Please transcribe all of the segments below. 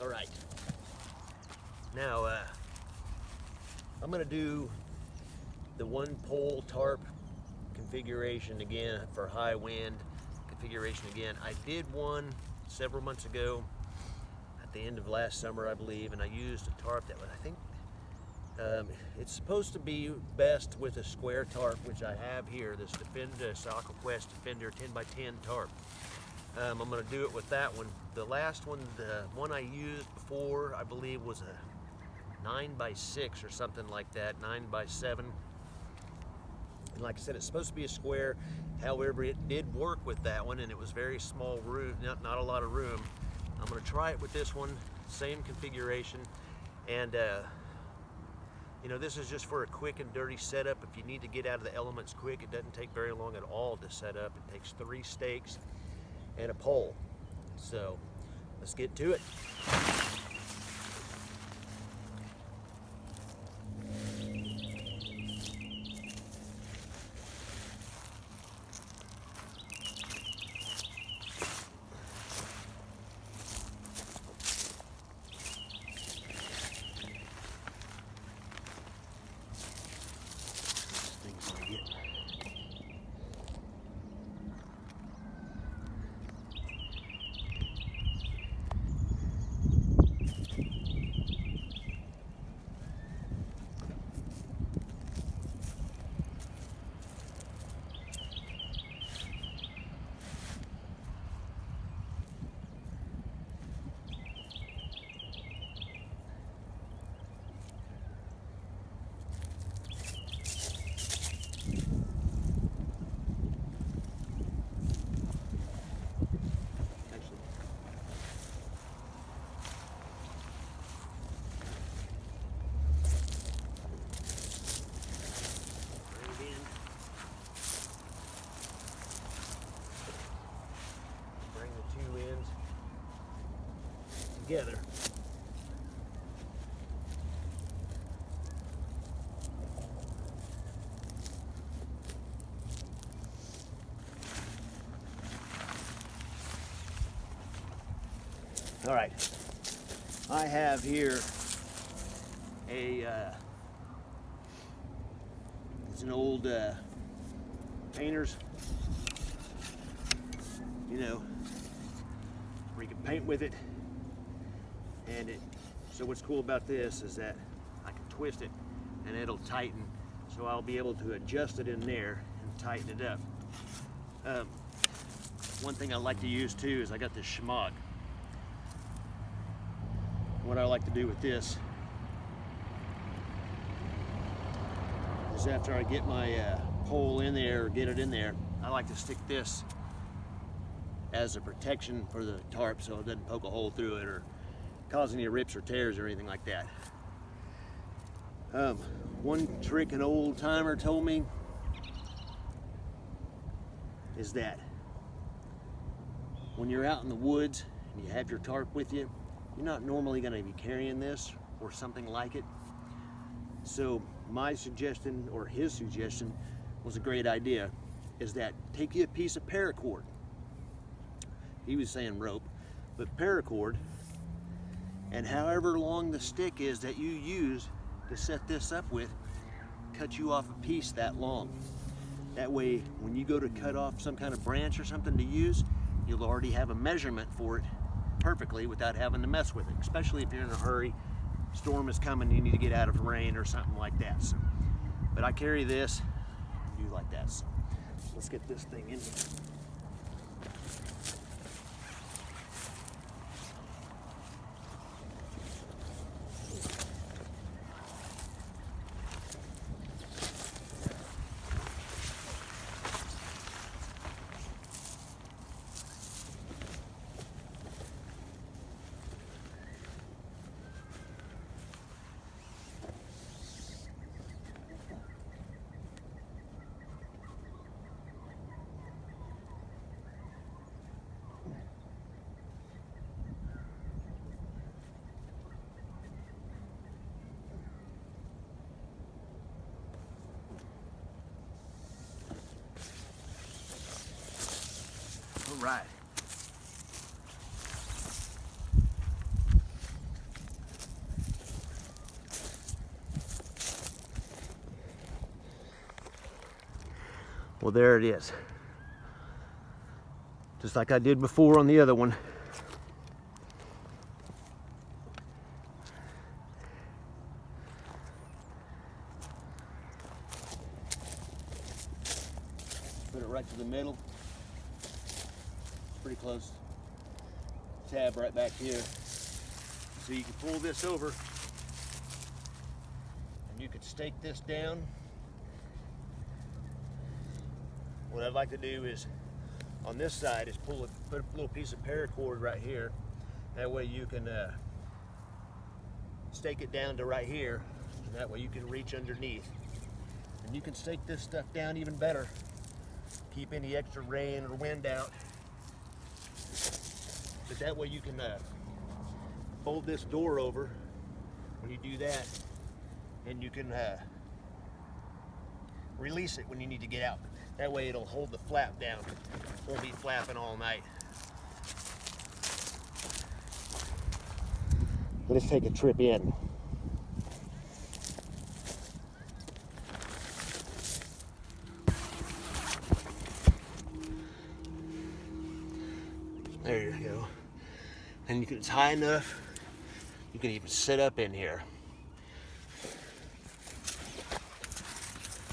All right. Now, I'm gonna do the one pole tarp configuration again for high wind configuration again. I did one several months ago at the end of last summer, I believe, and I used a tarp that was, I think, it's supposed to be best with a square tarp, which I have here, this Aqua Quest Defender 10x10 tarp. I'm going to do it with that one. The last one, the one I used before, I believe was a 9x6 or something like that, 9x7. And like I said, it's supposed to be a square. However, it did work with that one, and it was very small room, not a lot of room. I'm going to try it with this one, same configuration. And you know, this is just for a quick and dirty setup. If you need to get out of the elements quick, it doesn't take very long at all to set up. It takes 3 stakes and a pole. So let's get to it. Together. All right, I have here it's an old painter's, you know, where you can paint with it. And so what's cool about this is that I can twist it and it'll tighten, so I'll be able to adjust it in there and tighten it up. One thing I like to use too is I got this schmog. What I like to do with this is after I get my pole in there, or get it in there, I like to stick this as a protection for the tarp so it doesn't poke a hole through it or cause any rips or tears or anything like that. One trick an old timer told me is that when you're out in the woods and you have your tarp with you, you're not normally going to be carrying this or something like it. So my suggestion, or his suggestion, was a great idea, is that take you a piece of paracord. He was saying rope, but paracord, and however long the stick is that you use to set this up with, cut you off a piece that long. That way, when you go to cut off some kind of branch or something to use, you'll already have a measurement for it perfectly without having to mess with it, especially if you're in a hurry, storm is coming, you need to get out of rain or something like that. So, but I carry this, do like that. So let's get this thing in here. All right. Well, there it is. Just like I did before on the other one. Put it right to the middle. Pretty close. Tab right back here. So you can pull this over and you could stake this down. What I'd like to do is on this side is put a little piece of paracord right here. That way you can stake it down to right here, and that way you can reach underneath. And you can stake this stuff down even better. Keep any extra rain or wind out. But that way you can fold this door over when you do that, and you can release it when you need to get out. That way it'll hold the flap down. Won't be flapping all night. Let's take a trip in. There you go. And you can, it's high enough, you can even sit up in here.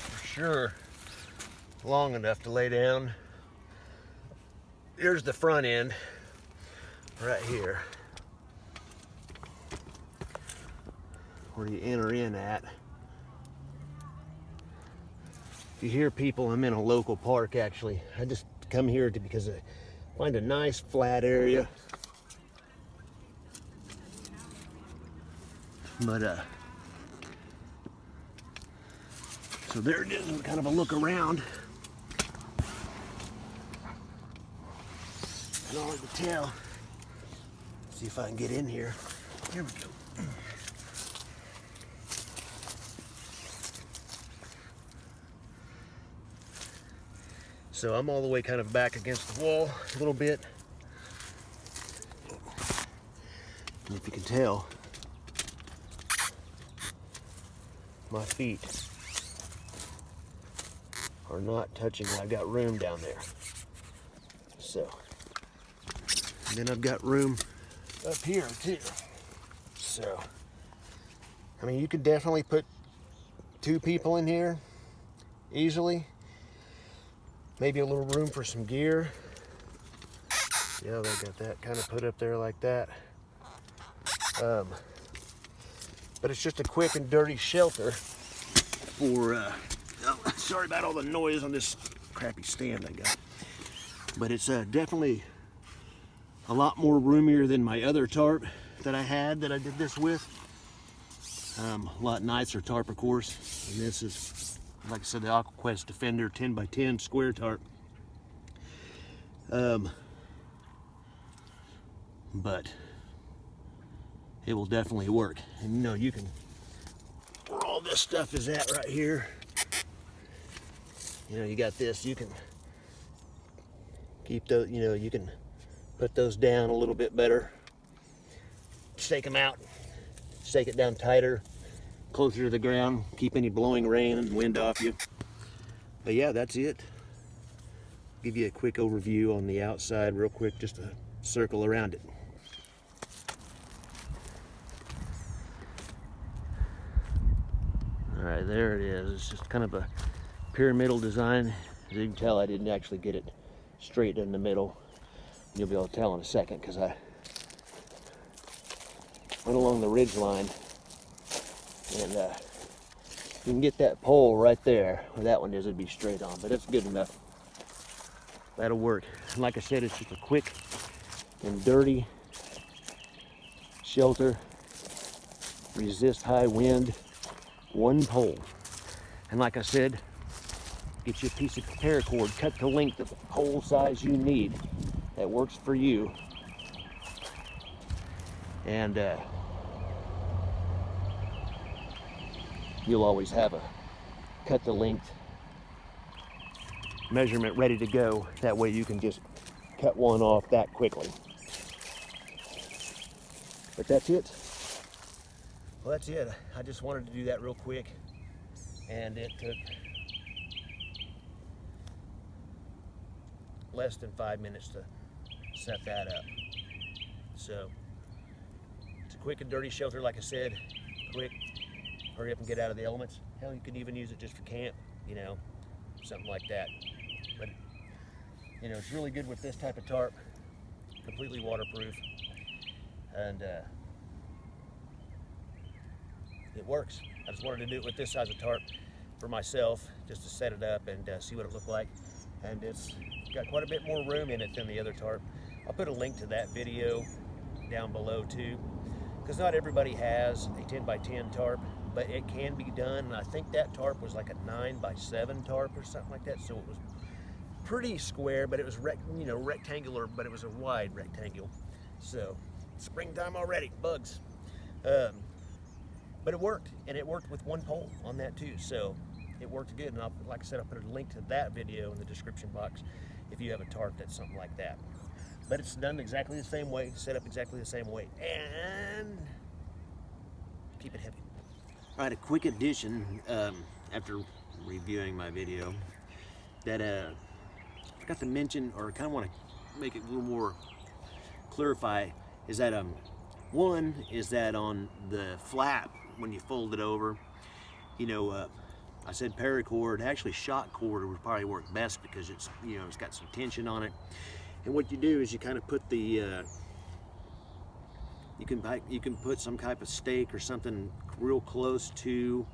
For sure, long enough to lay down. Here's the front end, right here, where you enter in at. If you hear people, I'm in a local park actually. I just come here because I find a nice flat area. But so there it is, kind of a look around. It's hard to tell. See if I can get in here. Here we go. So I'm all the way kind of back against the wall a little bit. And if you can tell, my feet are not touching. I've got room down there. So, and then I've got room up here too. So, I mean, you could definitely put 2 people in here easily. Maybe a little room for some gear. Yeah, they got that kind of put up there like that. But it's just a quick and dirty shelter for, oh, sorry about all the noise on this crappy stand I got. But it's definitely a lot more roomier than my other tarp that I did this with. A lot nicer tarp, of course. And this is, like I said, the Aqua Quest Defender 10x10 square tarp. But it will definitely work. And you know, you can, where all this stuff is at right here, you know, you got this, you can keep those, you know, you can put those down a little bit better, stake them out, stake it down tighter, closer to the ground, keep any blowing rain and wind off you. But yeah, that's it. Give you a quick overview on the outside real quick, just to circle around it. All right, there it is. It's just kind of a pyramidal design. As you can tell, I didn't actually get it straight in the middle. You'll be able to tell in a second because I went along the ridge line, and you can get that pole right there where that one is. It'd be straight on, but that's good enough. That'll work. And like I said, it's just a quick and dirty shelter, resist high wind, 1 pole. And like I said, get you a piece of paracord, cut the length of pole size you need that works for you. And you'll always have a cut the length measurement ready to go. That way you can just cut one off that quickly. But that's it. Well, that's it. I just wanted to do that real quick, and it took less than 5 minutes to set that up. So it's a quick and dirty shelter, like I said. Quick, hurry up and get out of the elements. Hell, you can even use it just for camp, you know, something like that. But you know, it's really good with this type of tarp, completely waterproof, and it works. I just wanted to do it with this size of tarp for myself, just to set it up and see what it looked like. And it's got quite a bit more room in it than the other tarp. I'll put a link to that video down below too, because not everybody has a 10 by 10 tarp, but it can be done. And I think that tarp was like a 9 by 7 tarp or something like that, so it was pretty square, but it was rectangular, but it was a wide rectangle. So springtime already, bugs. But it worked, and it worked with one pole on that too, so it worked good. And like I said, I'll put a link to that video in the description box if you have a tarp that's something like that. But it's done exactly the same way, set up exactly the same way, and keep it heavy. All right, a quick addition after reviewing my video that I forgot to mention, or kind of want to make it a little more clarify, is that one is that on the flap when you fold it over, you know, I said paracord. Actually, shot cord would probably work best because it's, you know, it's got some tension on it. And what you do is you kind of put the you can put some type of stake or something real close to,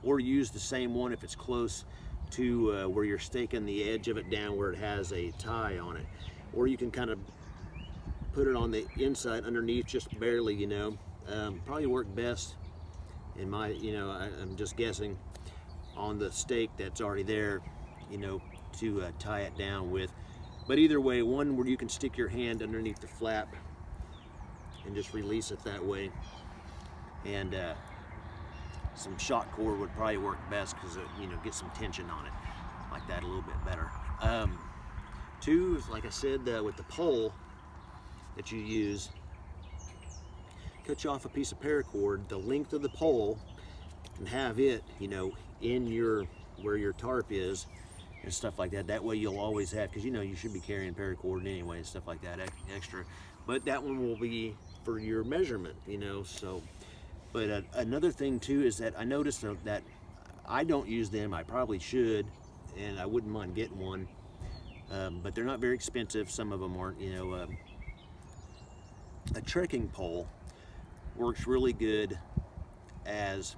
or use the same one if it's close to where you're staking the edge of it down where it has a tie on it, or you can kind of put it on the inside underneath just barely, you know. Probably work best in my, you know, I'm just guessing, on the stake that's already there, you know, to tie it down with. But either way, one where you can stick your hand underneath the flap and just release it that way, and some shot cord would probably work best because it, you know, get some tension on it like that a little bit better. Two is, like I said, with the pole that you use, cut you off a piece of paracord the length of the pole and have it, you know, in your, where your tarp is and stuff like that. That way you'll always have, because you know you should be carrying paracord anyway and stuff like that extra, but that one will be for your measurement, you know. So, but another thing too is that I noticed that I don't use them. I probably should, and I wouldn't mind getting one, but they're not very expensive. Some of them aren't, you know. A trekking pole works really good as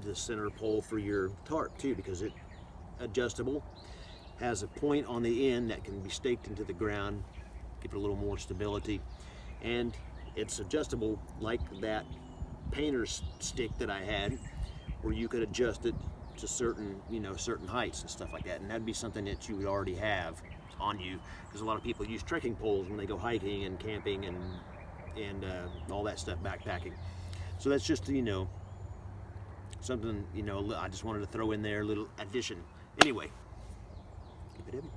the center pole for your tarp too, because it's adjustable, has a point on the end that can be staked into the ground, give it a little more stability, and it's adjustable like that painter's stick that I had, where you could adjust it to certain, you know, certain heights and stuff like that. And that'd be something that you would already have on you, because a lot of people use trekking poles when they go hiking and camping and all that stuff, backpacking. So that's just, you know, something, you know, I just wanted to throw in there, a little addition. Anyway, keep it heavy.